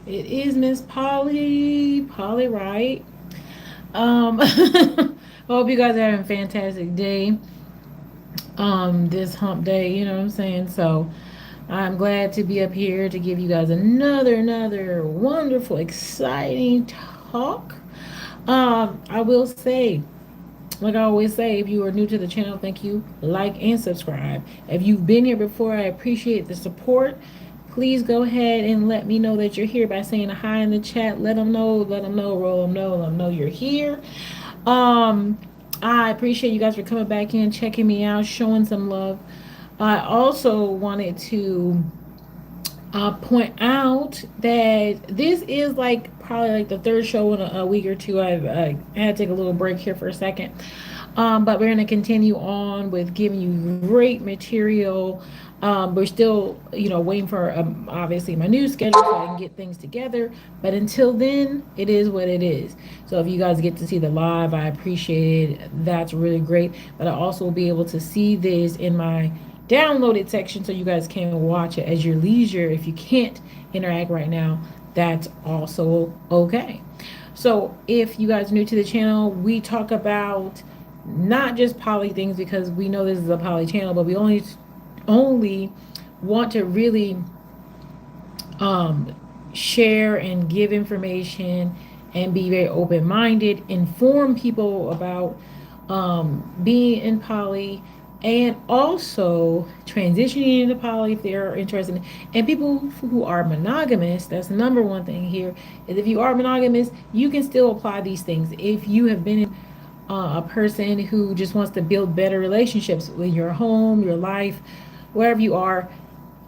It is Miss Polly Wright. Hope you guys are having a fantastic day. This hump day, you know what I'm saying? So I'm glad to be up here to give you guys another wonderful, exciting talk. I will say, like I always say, if you are new to the channel, thank you, like and subscribe. If you've been here before, I appreciate the support. Please go ahead and let me know that you're here by saying a hi in the chat. Let them know, roll them know, let them know you're here. Um, I appreciate you guys for coming back in, checking me out, showing some love. I also wanted to point out that this is like probably like the third show in a week or two. I had to take a little break here for a second. But we're going to continue on with giving you great material. We're still, waiting for obviously my new schedule so I can get things together. But until then, it is what it is. So if you guys get to see the live, I appreciate it. That's really great. But I also will be able to see this in my downloaded section so you guys can watch it as your leisure. If you can't interact right now, that's also okay. So if you guys are new to the channel, we talk about not just poly things because we know this is a poly channel, but we only want to really um, share and give information and be very open minded, inform people about being in poly and also transitioning into poly if they're interested. And people who are monogamous, that's the number one thing here, is if you are monogamous, you can still apply these things. If you have been in a person who just wants to build better relationships with your home, your life, wherever you are,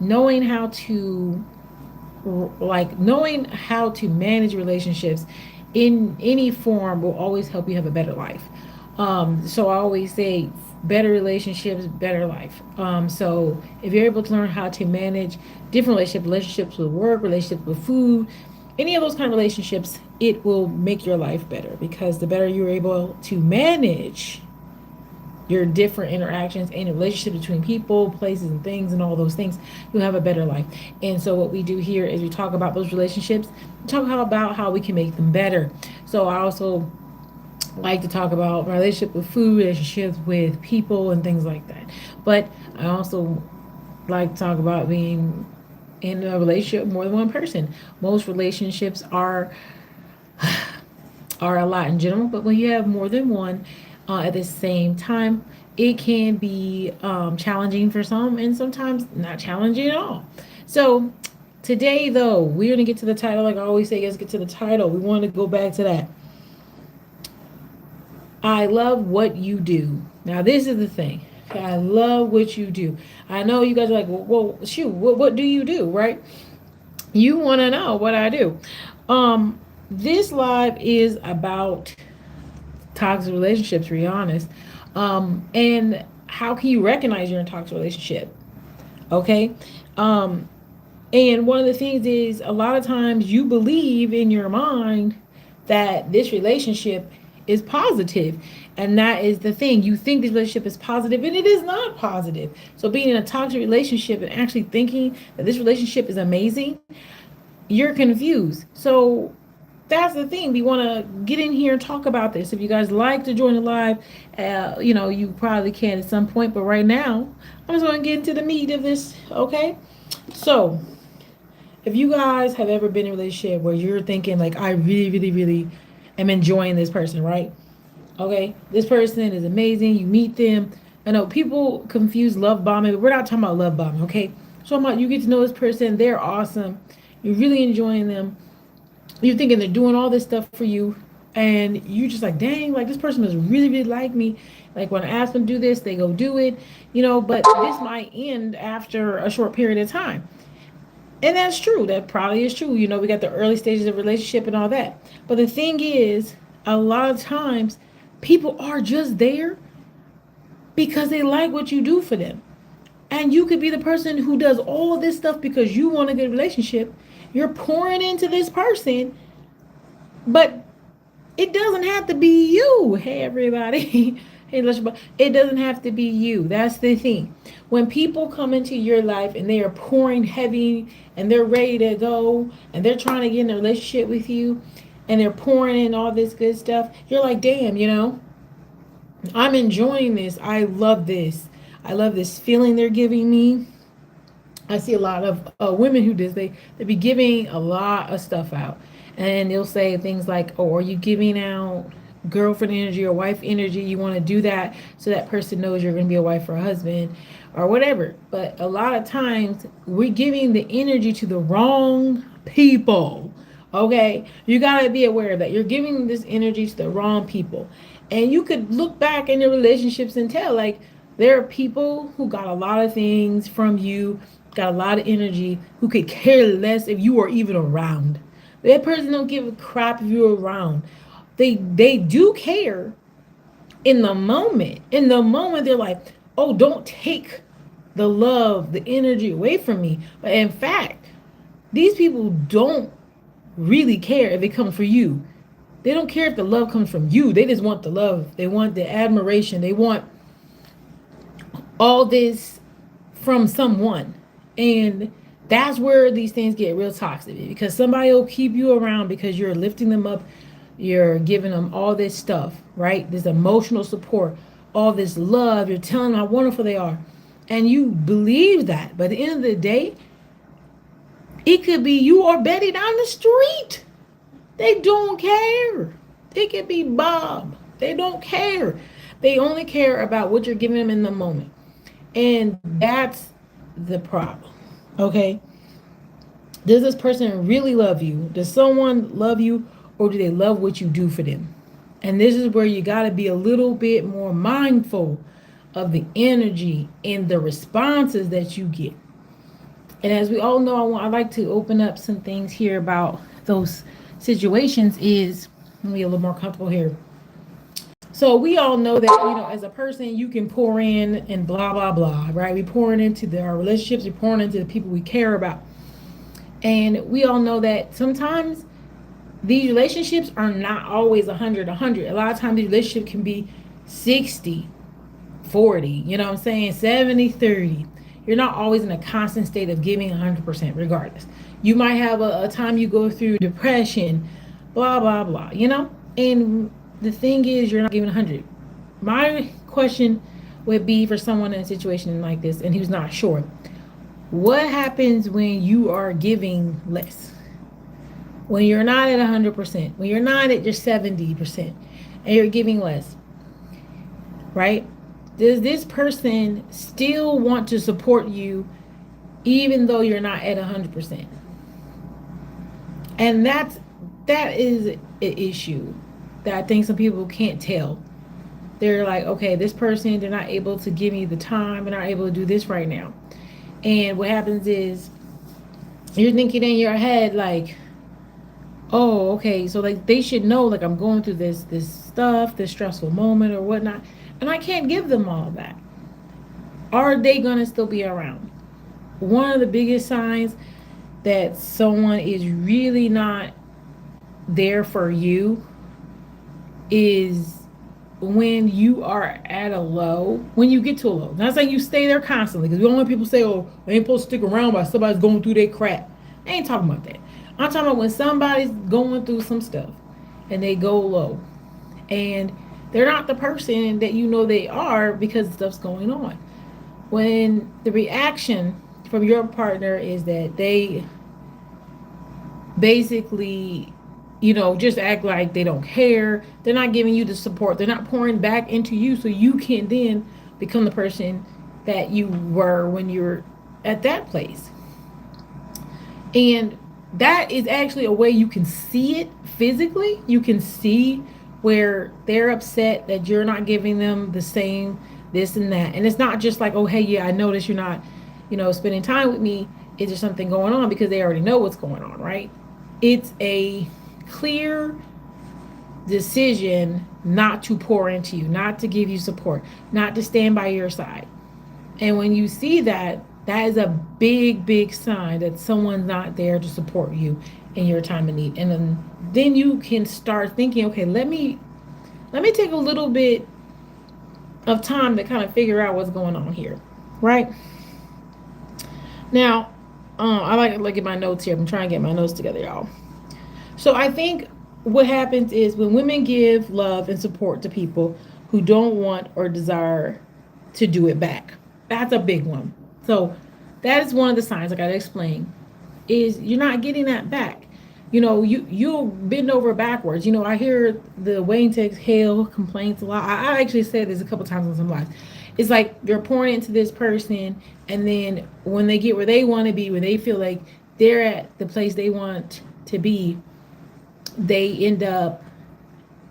knowing how to knowing how to manage relationships in any form will always help you have a better life. So I always say better relationships, better life. So if you're able to learn how to manage different relationships with work, relationships with food, any of those kind of relationships, it will make your life better because the better you're able to manage your different interactions and relationship between people, places, and things, and all those things, you'll have a better life. And so, what we do here is we talk about those relationships, talk about how we can make them better. So, I also like to talk about relationship with food, relationships with people, and things like that. But I also like to talk about being in a relationship with more than one person. Most relationships are a lot in general, but when you have more than one at the same time, it can be challenging for some and sometimes not challenging at all. So, today, though, we're going to get to the title. Like I always say, let's get to the title. We want to go back to that. I love what you do. Now, this is the thing. I love what you do. I know you guys are like, well shoot, what do you do, right? You want to know what I do. This live is about toxic relationships, to be honest. And how can you recognize you're in a toxic relationship? Okay. And one of the things is a lot of times you believe in your mind that this relationship is positive. And that is the thing. You think this relationship is positive and it is not positive. So being in a toxic relationship and actually thinking that this relationship is amazing, you're confused. So that's the thing. We want to get in here and talk about this. If you guys like to join the live, you probably can at some point. But right now, I'm just going to get into the meat of this. Okay. So if you guys have ever been in a relationship where you're thinking like, I really am enjoying this person, right? Okay. This person is amazing. You meet them. I know people confuse love bombing, but we're not talking about love bombing. Okay. So about you get to know this person. They're awesome. You're really enjoying them. You're thinking they're doing all this stuff for you, and you just like, dang, like this person must really like me. Like when I ask them to do this, they go do it, but this might end after a short period of time. And that's true. That probably is true. We got the early stages of relationship and all that. But the thing is, a lot of times people are just there because they like what you do for them. And you could be the person who does all of this stuff because you want a good relationship. You're pouring into this person, but it doesn't have to be you. Hey, everybody. Hey, it doesn't have to be you. That's the thing. When people come into your life and they are pouring heavy and they're ready to go and they're trying to get in a relationship with you and they're pouring in all this good stuff, you're like, damn, I'm enjoying this. I love this. I love this feeling they're giving me. I see a lot of women who do this. They be giving a lot of stuff out, and they'll say things like, "Oh, are you giving out girlfriend energy or wife energy? You want to do that so that person knows you're going to be a wife or a husband, or whatever." But a lot of times we're giving the energy to the wrong people. Okay, you gotta be aware of that. You're giving this energy to the wrong people, and you could look back in your relationships and tell like there are people who got a lot of things from you, got a lot of energy, who could care less if you are even around. That person don't give a crap if you're around. They do care in the moment. In the moment, they're like, oh, don't take the love, the energy away from me. But in fact, these people don't really care if it comes from you. They don't care if the love comes from you. They just want the love. They want the admiration. They want all this from someone. And that's where these things get real toxic, because somebody will keep you around because you're lifting them up, you're giving them all this stuff, right? This emotional support, all this love, you're telling them how wonderful they are. And you believe that. But at the end of the day, it could be you or Betty down the street. They don't care. It could be Bob. They don't care. They only care about what you're giving them in the moment. And that's the problem. Okay? Does this person really love you? Does someone love you, or do they love what you do for them? And this is where you got to be a little bit more mindful of the energy and the responses that you get. And as we all know, I like to open up some things here about those situations. Is, let me be a little more comfortable here. So we all know that, as a person, you can pour in and blah, blah, blah, right? We pouring into our relationships, we're pouring into the people we care about. And we all know that sometimes these relationships are not always 100. A lot of times these relationships can be 60-40, you know what I'm saying? 70-30. You're not always in a constant state of giving 100% regardless. You might have a time you go through depression, blah, blah, blah, And the thing is, you're not giving 100. My question would be for someone in a situation like this and who's not sure, what happens when you are giving less? When you're not at 100%, when you're not at your 70% and you're giving less, right? Does this person still want to support you even though you're not at 100%? And that is an issue that I think some people can't tell. They're like, okay, this person, they're not able to give me the time, they're not able to do this right now. And what happens is you're thinking in your head like, oh, okay, so like they should know like I'm going through this stuff, this stressful moment or whatnot, and I can't give them all that. Are they gonna still be around? One of the biggest signs that someone is really not there for you is when you are at a low, when you get to a low. Not saying you stay there constantly, because we don't want people to say, oh, they ain't supposed to stick around while somebody's going through their crap. I ain't talking about that. I'm talking about when somebody's going through some stuff and they go low and they're not the person that you know they are because stuff's going on. When the reaction from your partner is that they basically, just act like they don't care. They're not giving you the support. They're not pouring back into you so you can then become the person that you were when you're at that place. And that is actually a way you can see it physically. You can see where they're upset that you're not giving them the same this and that. And it's not just like, oh, hey, yeah, I noticed you're not, spending time with me. Is there something going on? Because they already know what's going on, right? It's a clear decision not to pour into you, not to give you support, not to stand by your side. And when you see that, that is a big, big sign that someone's not there to support you in your time of need. And then you can start thinking, okay, let me take a little bit of time to kind of figure out what's going on here, right? Now, I like to look at my notes here. I'm trying to get my notes together, y'all. So I think what happens is when women give love and support to people who don't want or desire to do it back, that's a big one. So that is one of the signs I got to explain is you're not getting that back. You'll bend over backwards. I hear the waiting to exhale complaints a lot. I actually said this a couple times in some lives. It's like you're pouring into this person, and then when they get where they want to be, when they feel like they're at the place they want to be, they end up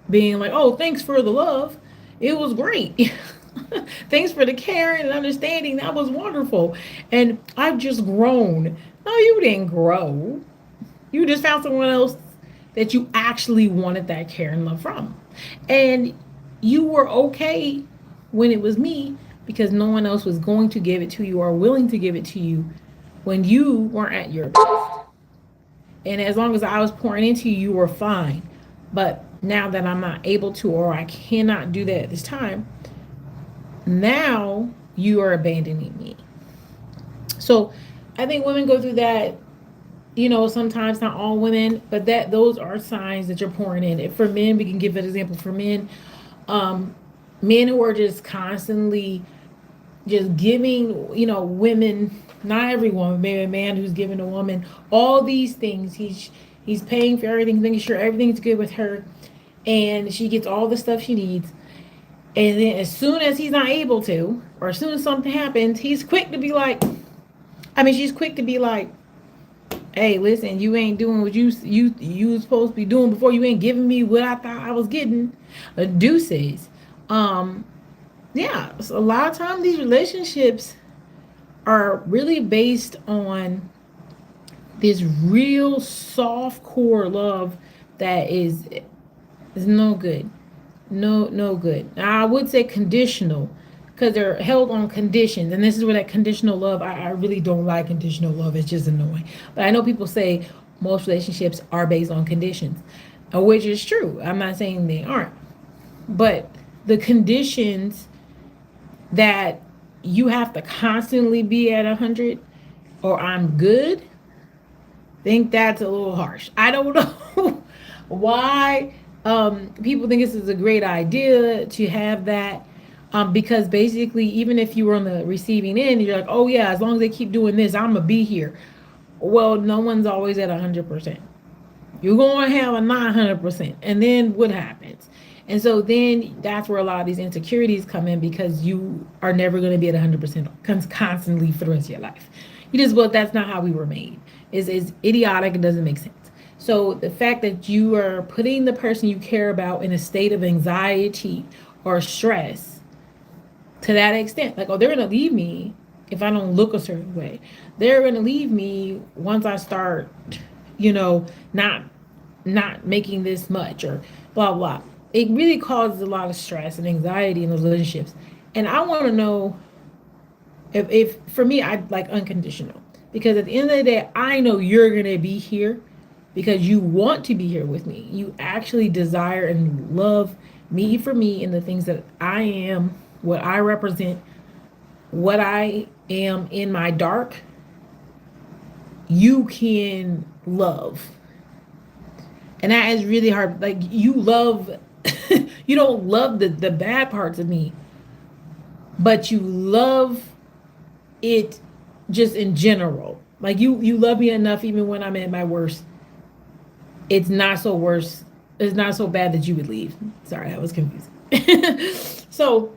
being like, "Oh, thanks for the love. It was great. Thanks for the caring and understanding. That was wonderful. And I've just grown." No, you didn't grow. You just found someone else that you actually wanted that care and love from. And you were okay when it was me because no one else was going to give it to you or willing to give it to you when you weren't at your best. And as long as I was pouring into you, you were fine. But now that I'm not able to or I cannot do that at this time, now you are abandoning me. So I think women go through that, sometimes not all women, but that those are signs that you're pouring in. If for men, we can give an example for men. Men who are just constantly just giving, women, not everyone, maybe a man who's giving a woman all these things. He's paying for everything, making sure everything's good with her, and she gets all the stuff she needs. And then as soon as he's not able to, or as soon as something happens, he's quick to be like, she's quick to be like, "Hey, listen, you ain't doing what you was supposed to be doing before. You ain't giving me what I thought I was getting." Deuces. Yeah, so a lot of times these relationships are really based on this real soft core love that is no good. No good. Now, I would say conditional because they're held on conditions. And this is where that conditional love, I really don't like conditional love. It's just annoying. But I know people say most relationships are based on conditions, which is true. I'm not saying they aren't. But the conditions that you have to constantly be at 100 or I'm good, think that's a little harsh. I don't know why people think this is a great idea to have that. Because basically, even if you were on the receiving end, you're like, "Oh yeah, as long as they keep doing this, I'm gonna be here." Well, no one's always at 100%. You're going to have a 900%, and then what happens? And so then that's where a lot of these insecurities come in because you are never going to be at 100% constantly for the rest of your life. Well, that's not how we were made. Is idiotic. It doesn't make sense. So the fact that you are putting the person you care about in a state of anxiety or stress to that extent, like, oh, they're going to leave me if I don't look a certain way. They're going to leave me once I start, not making this much or blah, blah. It really causes a lot of stress and anxiety in those relationships. And I want to know if for me, I like unconditional. Because at the end of the day, I know you're going to be here because you want to be here with me. You actually desire and love me for me and the things that I am, what I represent, what I am in my dark, you can love. And that is really hard. Like, you love, you don't love the bad parts of me, but you love it just in general. Like, you love me enough even when I'm at my worst. It's not so worse. It's not so bad that you would leave. Sorry, that was confusing. So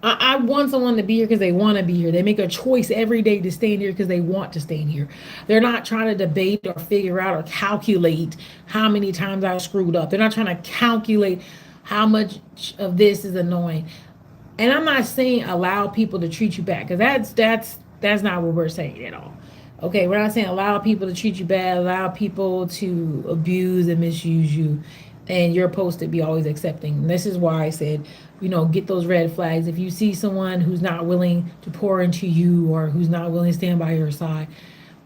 I want someone to be here because they want to be here. They make a choice every day to stay in here because they want to stay in here. They're not trying to debate or figure out or calculate how many times I screwed up. They're not trying to calculate how much of this is annoying. And I'm not saying allow people to treat you bad because that's not what we're saying at all. Okay, we're not saying allow people to treat you bad, allow people to abuse and misuse you, and you're supposed to be always accepting. And this is why I said, get those red flags. If you see someone who's not willing to pour into you or who's not willing to stand by your side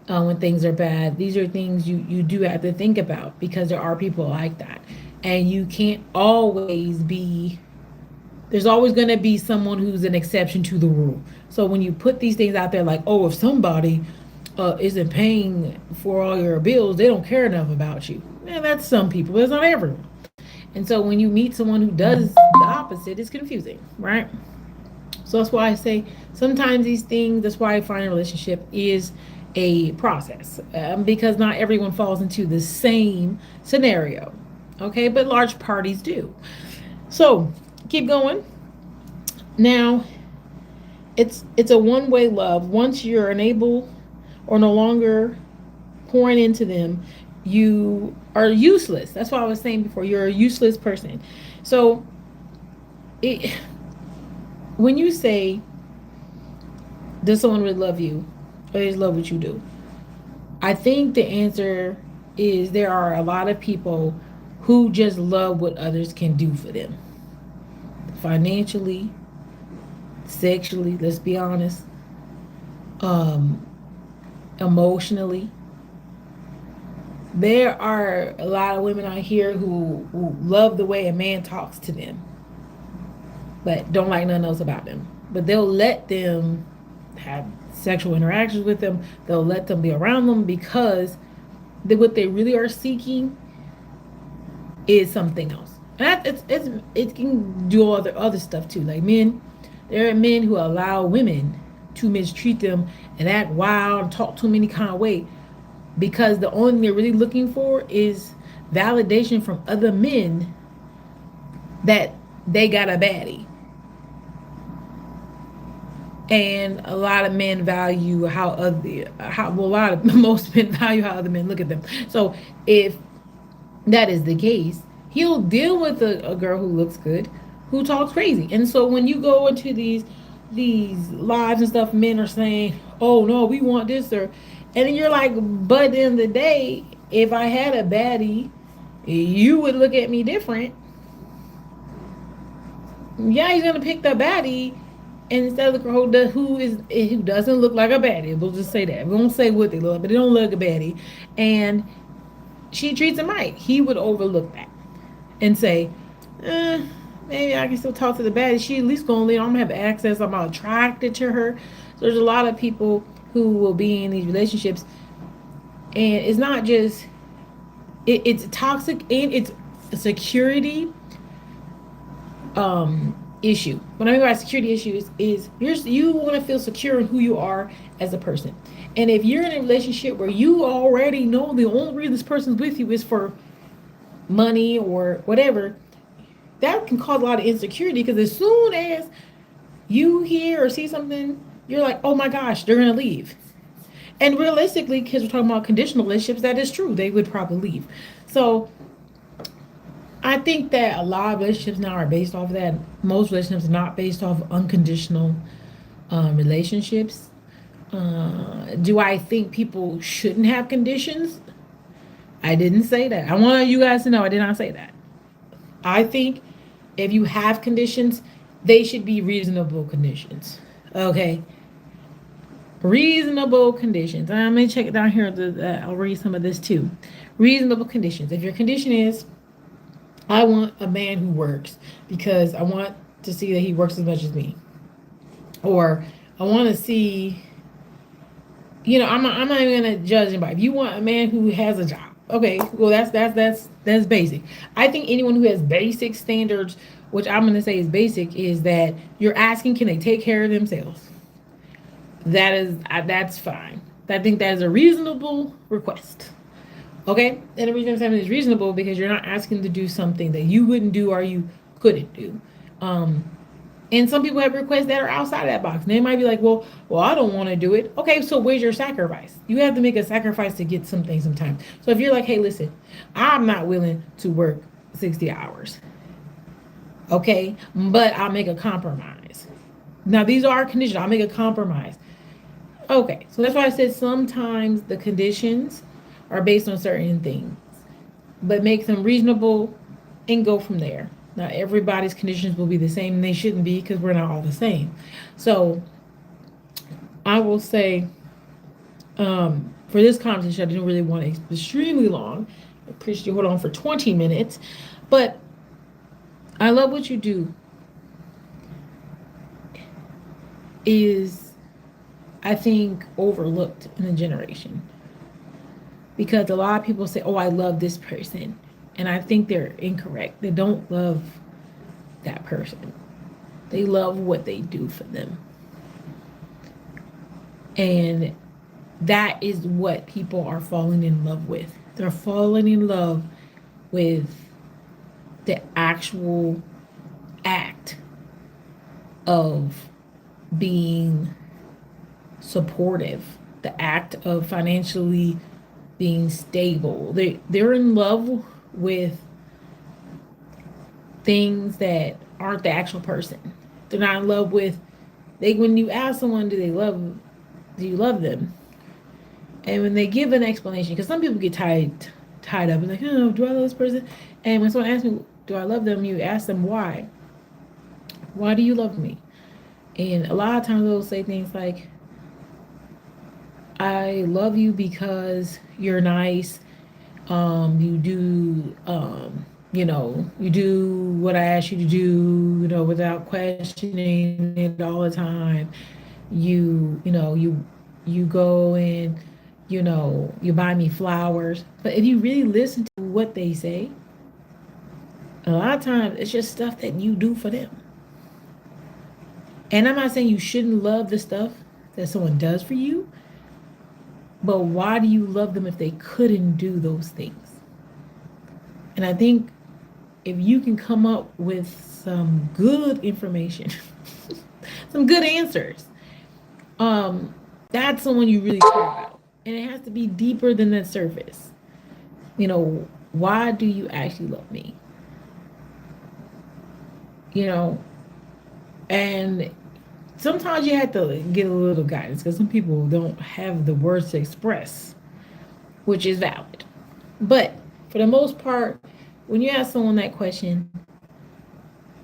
when things are bad, these are things you do have to think about because there are people like that. And you can't always be There's always going to be someone who's an exception to the rule. So when you put these things out there like, oh, if somebody isn't paying for all your bills, they don't care enough about you. Man, that's some people, but it's not everyone. And so when you meet someone who does the opposite, it's confusing, right? So that's why I say sometimes these things, that's why I find a relationship is a process, because not everyone falls into the same scenario. Okay, but large parties do. So keep going. Now, it's a one-way love. Once you're unable or no longer pouring into them, you are useless. That's what I was saying before. You're a useless person. So it, when you say, does someone really love you or they just love what you do? I think the answer is there are a lot of people who just love what others can do for them. Financially, sexually, let's be honest, um, emotionally. There are a lot of women out here who love the way a man talks to them, but don't like nothing else about them. But they'll let them have sexual interactions with them. They'll let them be around them because what they really are seeking is something else. And it can do other stuff too. Like men, there are men who allow women to mistreat them and act wild and talk too many kind of way because the only thing they're really looking for is validation from other men that they got a baddie. And a lot of men value most men value how other men look at them. So if that is the case, he'll deal with a girl who looks good, who talks crazy. And so when you go into these lives and stuff, men are saying, oh no, we want this, or and then you're like, but at the end of the day, if I had a baddie, you would look at me different. Yeah, he's gonna pick the baddie. And instead of the girl who doesn't look like a baddie, we'll just say that. We won't say what they look, but they don't look a baddie. And she treats him right. He would overlook that and say, maybe I can still talk to the baddie. She at least gonna leave. I'm gonna have access. I'm attracted to her. So there's a lot of people who will be in these relationships, and it's not just it's toxic and it's a security issue. When I mean by security issues is you want to feel secure in who you are as a person. And if you're in a relationship where you already know the only reason this person's with you is for money or whatever, that can cause a lot of insecurity because as soon as you hear or see something, you're like, oh my gosh, they're going to leave. And realistically, because we're talking about conditional relationships, that is true. They would probably leave. So I think that a lot of relationships now are based off of that. Most relationships are not based off of unconditional relationships. Do I think people shouldn't have conditions? I didn't say that. I want you guys to know I did not say that. I think if you have conditions, they should be reasonable conditions. Okay? Reasonable conditions. I'm going to check it down here. I'll read some of this too. Reasonable conditions. If your condition is, I want a man who works because I want to see that he works as much as me. Or I want to see, I'm not even going to judge anybody. If you want a man who has a job, okay, well, that's basic. I think anyone who has basic standards, which I'm going to say is basic, is that you're asking, can they take care of themselves? That's fine. I think that is a reasonable request. Okay, and the reason I'm saying it's reasonable because you're not asking to do something that you wouldn't do or you couldn't do. And some people have requests that are outside of that box. And they might be like, well, I don't want to do it. Okay, so where's your sacrifice? You have to make a sacrifice to get something sometimes. So if you're like, hey, listen, I'm not willing to work 60 hours. Okay, but I'll make a compromise. Now, these are conditions. I'll make a compromise. Okay, so that's why I said sometimes the conditions are based on certain things, but make them reasonable and go from there. Now, everybody's conditions will be the same, and they shouldn't be because we're not all the same. So I will say for this conversation, I didn't really want it extremely long. I appreciate you hold on for 20 minutes, but I love what you do. is, I think, overlooked in the generation, because a lot of people say, oh, I love this person, and I think they're incorrect. They don't love that person. They love what they do for them. And that is what people are falling in love with. They're falling in love with the actual act of being supportive, the act of financially being stable. They're in love with things that aren't the actual person. They're not in love with, they, when you ask someone, do you love them? And when they give an explanation, because some people get tied up and like, oh, do I love this person? And when someone asks me, do I love them, you ask them why. Why do you love me? And a lot of times they'll say things like, I love you because you're nice. You do, you do what I ask you to do, without questioning it all the time. You go and, you buy me flowers. But if you really listen to what they say, a lot of times it's just stuff that you do for them. And I'm not saying you shouldn't love the stuff that someone does for you, but why do you love them if they couldn't do those things? And I think if you can come up with some good information, some good answers, that's someone you really care about. And it has to be deeper than the surface. Why do you actually love me? And sometimes you have to get a little guidance, because some people don't have the words to express, which is valid. But for the most part, when you ask someone that question,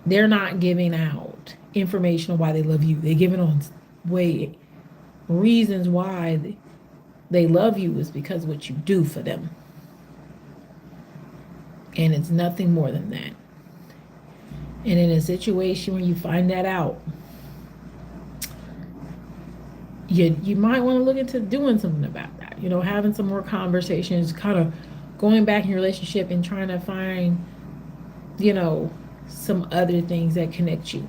they're not giving out information on why they love you. They're giving on reasons why they love you is because of what you do for them. And it's nothing more than that. And in a situation where you find that out, you might want to look into doing something about that. Having some more conversations, kind of going back in your relationship and trying to find, some other things that connect you.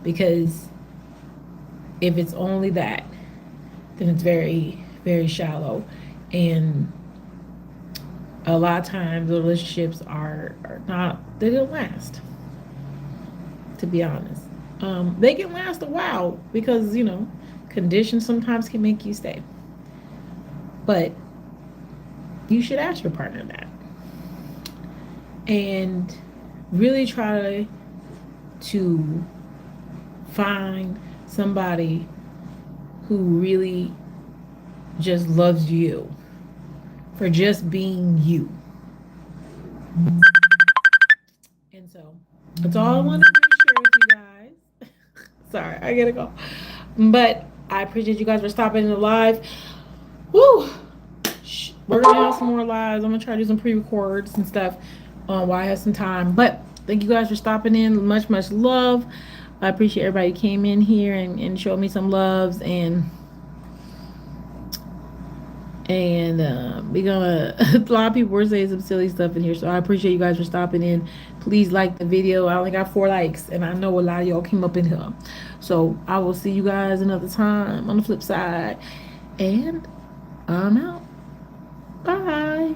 Because if it's only that, then it's very, very shallow. And a lot of times the relationships are not, they don't last, to be honest. They can last a while because, conditions sometimes can make you stay. But you should ask your partner that. And really try to find somebody who really just loves you for just being you. And so that's all I wanted to share with you guys. Sorry, I gotta go. But I appreciate you guys for stopping in the live. Woo! We're gonna have some more lives. I'm gonna try to do some pre-records and stuff while I have some time. But thank you guys for stopping in. Much, much love. I appreciate everybody who came in here and showed me some loves, and we're gonna a lot of people were saying some silly stuff in here, so I appreciate you guys for stopping in. Please like the video. I only got 4 likes, and I know a lot of y'all came up in here. So I will see you guys another time on the flip side, and I'm out. Bye.